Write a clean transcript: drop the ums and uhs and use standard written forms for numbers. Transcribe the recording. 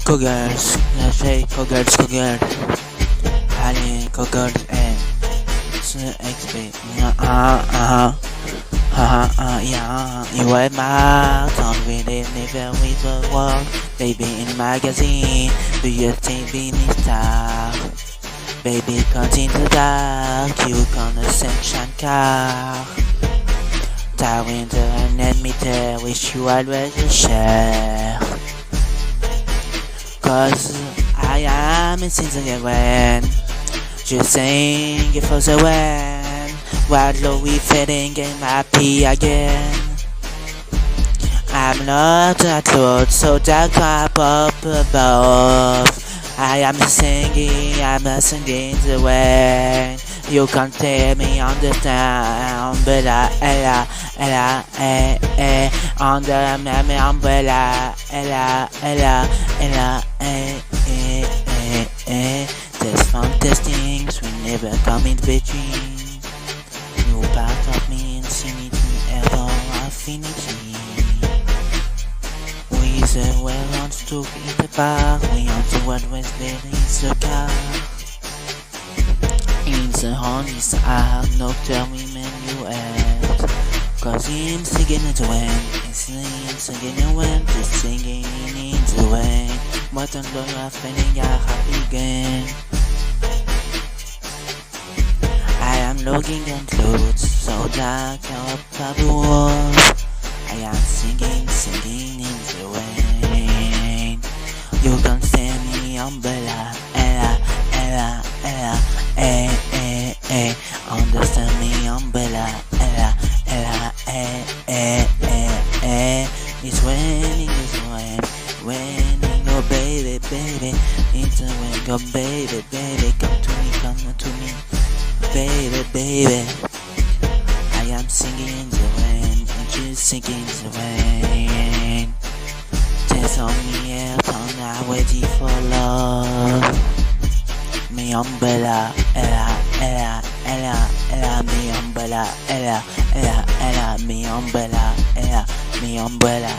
Cougars, let's say cougars. Allez, cougars, c'est XP. Yeah, you were my tongue really never with the world. Baby in magazine, do you think we need style? Baby, continue dark, you gonna sanction car. Ta winter and admitter, wish you always a share. Cause I am in season again. Just saying it for the win. While we fading and happy again. I'm not that close, so dark up above. I am singing the way. You can't tell me understand, umbrella, under my umbrella, There's fun testings we never come in between. You part of me, infinity, ever affinity. We the well on stuck in the park. We on to what was there is the car. In the horn is the art, nocturne women you act. Cause him singing in the wind, singing in the wind, just singing in the wind. What on the you feeling ya happy again. I am looking at clothes, so dark up the walls. I am singing in the rain. You can send me umbrella, understand me umbrella, It's raining, raining, oh baby, it's a rain, oh baby, come to me, baby. I am singing in the rain, and you singing in the rain. Just on me up, I'm not ready for love. Me umbrella, me umbrella, me umbrella, me umbrella,